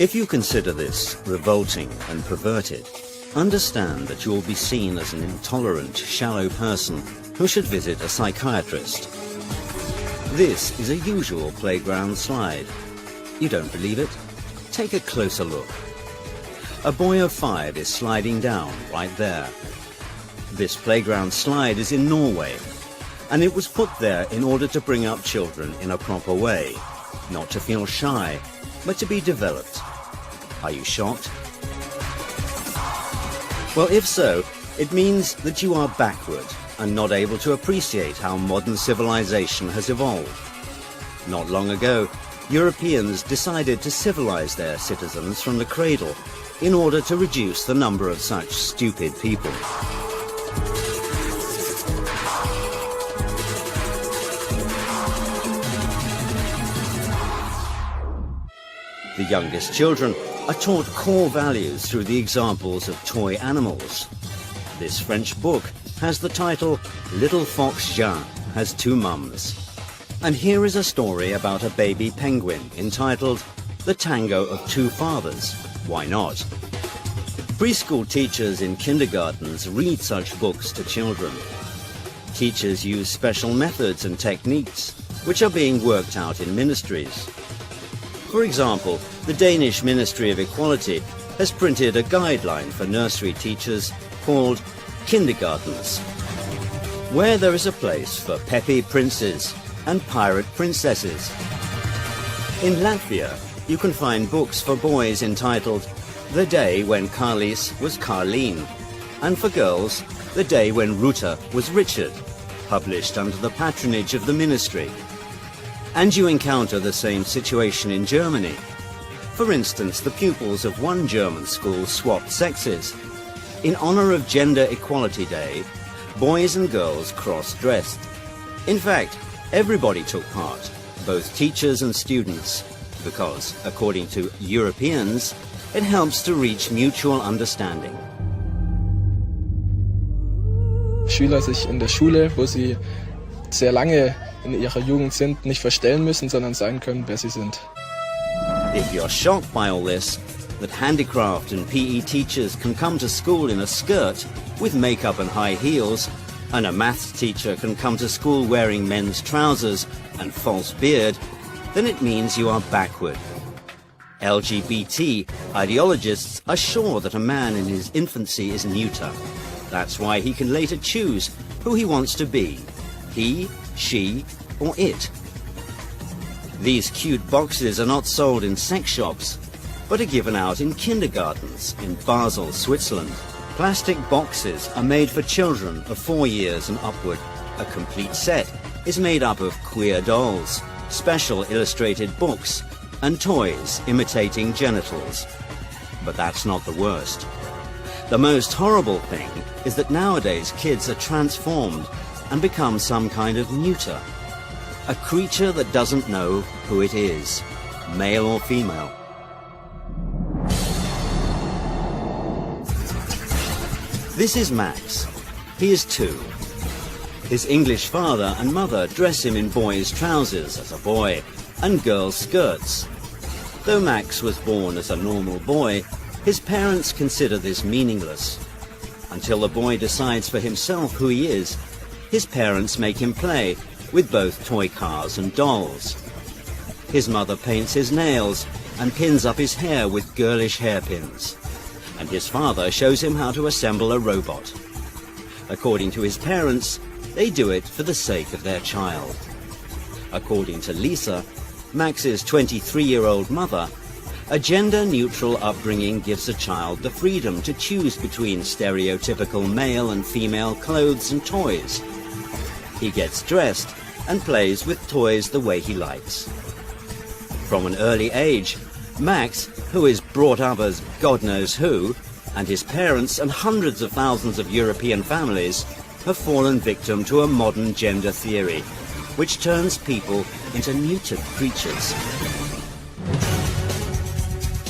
If you consider this revolting and perverted, understand that you will be seen as an intolerant, shallow person who should visit a psychiatrist. This is a usual playground slide. You don't believe it? Take a closer look. A boy of 5 is sliding down right there. This playground slide is in Norway, and it was put there in order to bring up children in a proper way, not to feel shy, but to be developed. Are you shocked? Well, if so, it means that you are backward and not able to appreciate how modern civilization has evolved. Not long ago, Europeans decided to civilize their citizens from the cradle in order to reduce the number of such stupid people. The youngest children are taught core values through the examples of toy animals. This French book has the title Little Fox Jean Has Two Mums. And here is a story about a baby penguin entitled The Tango of Two Fathers. Why not? Preschool teachers in kindergartens read such books to children. Teachers use special methods and techniques which are being worked out in ministries. For example, the Danish Ministry of Equality has printed a guideline for nursery teachers called Kindergartens, where there is a place for peppy princes and pirate princesses. In Latvia, you can find books for boys entitled The Day When Carlis Was Carleen, and for girls, The Day When Ruta Was Richard, published under the patronage of the ministry. And you encounter the same situation in Germany. For instance, the pupils of one German school swapped sexes. In honor of Gender Equality Day, boys and girls cross-dressed. In fact, everybody took part, both teachers and students, because, according to Europeans, it helps to reach mutual understanding. Schüler sich in der Schule, wo sie sehr lange in ihrer Jugend sind, nicht verstellen müssen, sondern sein können, wer sie sind. If you're shocked by all this, that handicraft and PE teachers can come to school in a skirt with makeup and high heels, and a maths teacher can come to school wearing men's trousers and false beard, then it means you are backward. LGBT ideologists are sure that a man in his infancy is neuter. That's why he can later choose who he wants to be, he, she, or it. These cute boxes are not sold in sex shops, but are given out in kindergartens in Basel, Switzerland. Plastic boxes are made for children of 4 years and upward. A complete set is made up of queer dolls, special illustrated books, and toys imitating genitals. But that's not the worst. The most horrible thing is that nowadays kids are transformed and become some kind of neuter. A creature that doesn't know who it is, male or female. This is Max. He is 2. His English father and mother dress him in boys' trousers as a boy and girls' skirts. Though Max was born as a normal boy, his parents consider this meaningless. Until the boy decides for himself who he is, his parents make him play with both toy cars and dolls. His mother paints his nails and pins up his hair with girlish hairpins. And his father shows him how to assemble a robot. According to his parents, they do it for the sake of their child. According to Lisa, Max's 23-year-old mother, a gender-neutral upbringing gives a child the freedom to choose between stereotypical male and female clothes and toys. He gets dressed and plays with toys the way he likes. From an early age, Max, who is brought up as God knows who, and his parents and hundreds of thousands of European families have fallen victim to a modern gender theory, which turns people into neutered creatures.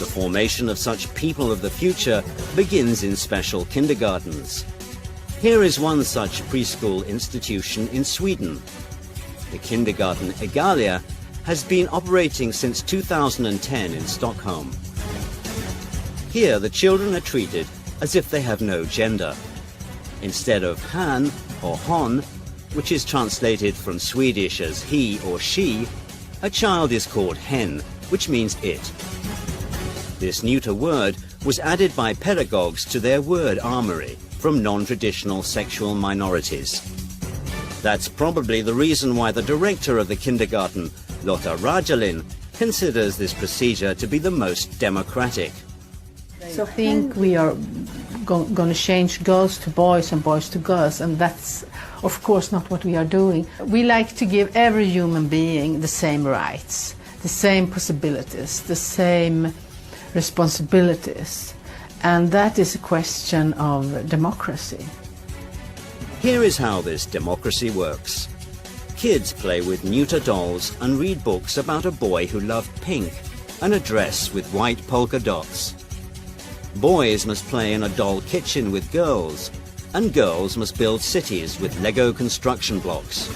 The formation of such people of the future begins in special kindergartens. Here is one such preschool institution in Sweden. The kindergarten Egalia has been operating since 2010 in Stockholm. Here, the children are treated as if they have no gender. Instead of han or hon, which is translated from Swedish as he or she, a child is called hen, which means it. This neuter word was added by pedagogues to their word armory from non-traditional sexual minorities. That's probably the reason why the director of the kindergarten, Lotta Rajalin, considers this procedure to be the most democratic. So I think we are going to change girls to boys and boys to girls, and that's of course not what we are doing. We like to give every human being the same rights, the same possibilities, the same responsibilities, and that is a question of democracy. Here is how this democracy works. Kids play with neuter dolls and read books about a boy who loved pink and a dress with white polka dots. Boys must play in a doll kitchen with girls, and girls must build cities with Lego construction blocks.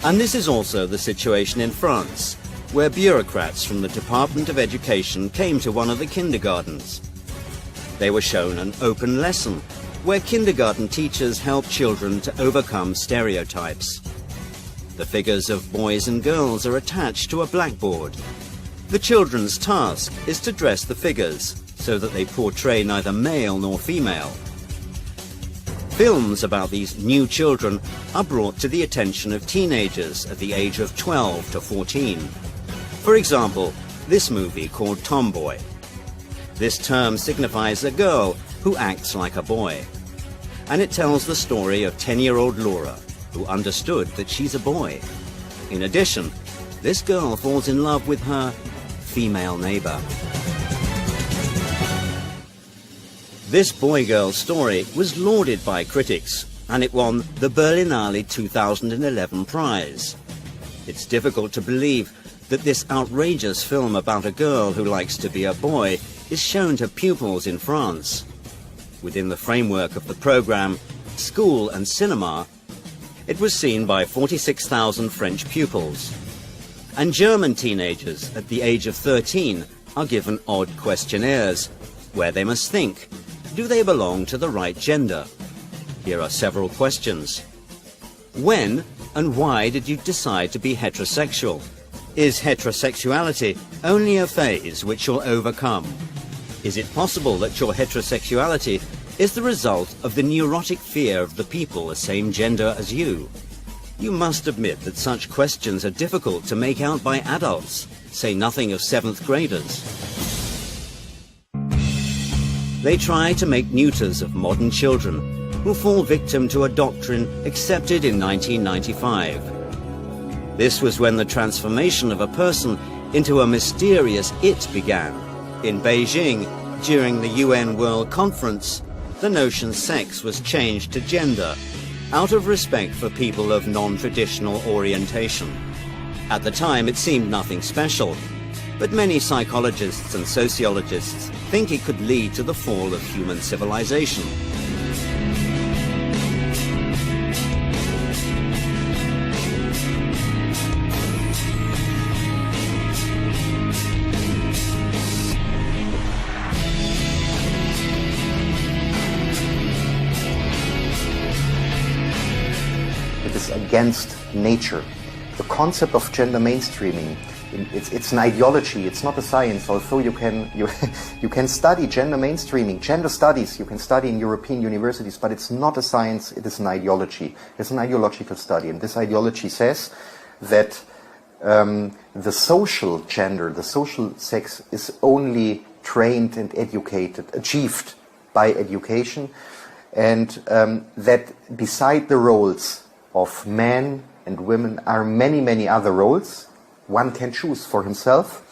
And this is also the situation in France, where bureaucrats from the Department of Education came to one of the kindergartens. They were shown an open lesson, where kindergarten teachers help children to overcome stereotypes. The figures of boys and girls are attached to a blackboard. The children's task is to dress the figures so that they portray neither male nor female. Films about these new children are brought to the attention of teenagers at the age of 12 to 14. For example, this movie called Tomboy. This term signifies a girl who acts like a boy. And it tells the story of 10-year-old Laura, who understood that she's a boy. In addition, this girl falls in love with her female neighbor. This boy-girl story was lauded by critics, and it won the Berlinale 2011 prize. It's difficult to believe that this outrageous film about a girl who likes to be a boy is shown to pupils in France. Within the framework of the program School and Cinema, it was seen by 46,000 French pupils. And German teenagers at the age of 13 are given odd questionnaires, where they must think, do they belong to the right gender? Here are several questions. When and why did you decide to be heterosexual? Is heterosexuality only a phase which you'll overcome? Is it possible that your heterosexuality is the result of the neurotic fear of the people the same gender as you? You must admit that such questions are difficult to make out by adults, say nothing of 7th graders. They try to make neuters of modern children who fall victim to a doctrine accepted in 1995. This was when the transformation of a person into a mysterious it began. In Beijing, during the UN World Conference, the notion sex was changed to gender, out of respect for people of non-traditional orientation. At the time, it seemed nothing special, but many psychologists and sociologists think it could lead to the fall of human civilization. Against nature. The concept of gender mainstreaming, it's an ideology, it's not a science, although you can study gender mainstreaming, gender studies, you can study in European universities, but it's not a science, it is an ideology. It's an ideological study, and this ideology says that the social gender, the social sex is only trained and educated, achieved by education, and that beside the roles of men and women are many, many other roles one can choose for himself,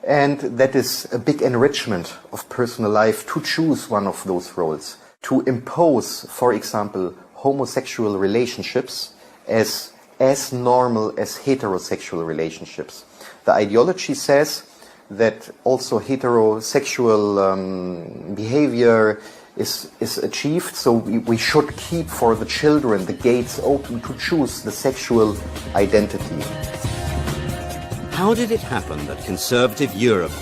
and that is a big enrichment of personal life to choose one of those roles. To impose, for example, homosexual relationships as normal as heterosexual relationships. The ideology says that also heterosexual behavior is achieved, so we should keep for the children the gates open to choose the sexual identity. How did it happen that conservative Europe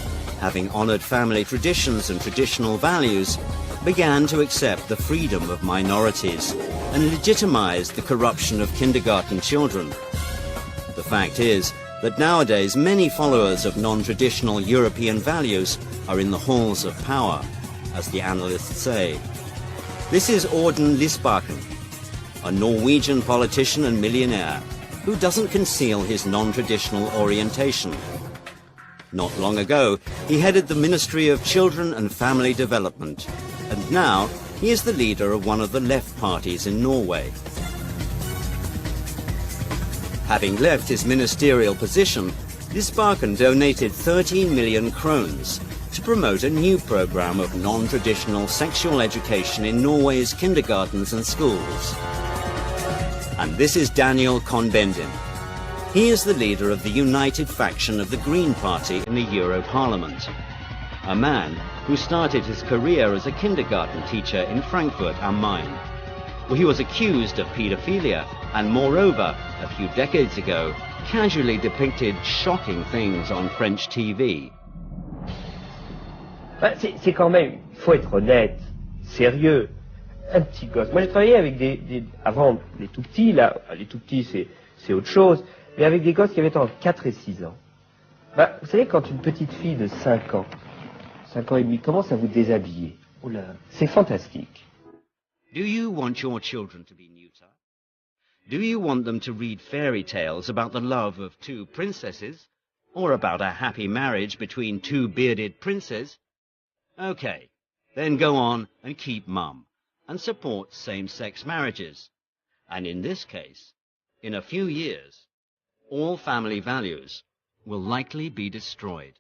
having honored family traditions and traditional values, began to accept the freedom of minorities and legitimized the corruption of kindergarten children. The fact is that nowadays many followers of non-traditional European values are in the halls of power, as the analysts say. This is Auden Lysbakken, a Norwegian politician and millionaire who doesn't conceal his non-traditional orientation. Not long ago, he headed the Ministry of Children and Family Development, and now he is the leader of one of the left parties in Norway. Having left his ministerial position, Lysbakken donated 13 million krones to promote a new program of non-traditional sexual education in Norway's kindergartens and schools. And this is Daniel Cohn-Bendit. He is the leader of the united faction of the Green Party in the Euro Parliament, a man who started his career as a kindergarten teacher in Frankfurt am Main, where he was accused of paedophilia and, moreover, a few decades ago, casually depicted shocking things on French TV. C'est quand même, il faut être honnête, sérieux, un petit gosse. Moi j'ai travaillé avec avant les tout petits, là, les tout petits c'est autre chose, mais avec des gosses qui avaient entre 4 et 6 ans. Vous savez, quand une petite fille de 5 ans et demi commence à vous déshabiller, c'est fantastique. Do you want your children to be neuter? Do you want them to read fairy tales about the love of 2 princesses? Or about a happy marriage between 2 bearded princes? Okay, then go on and keep mum and support same-sex marriages. And in this case, in a few years, all family values will likely be destroyed.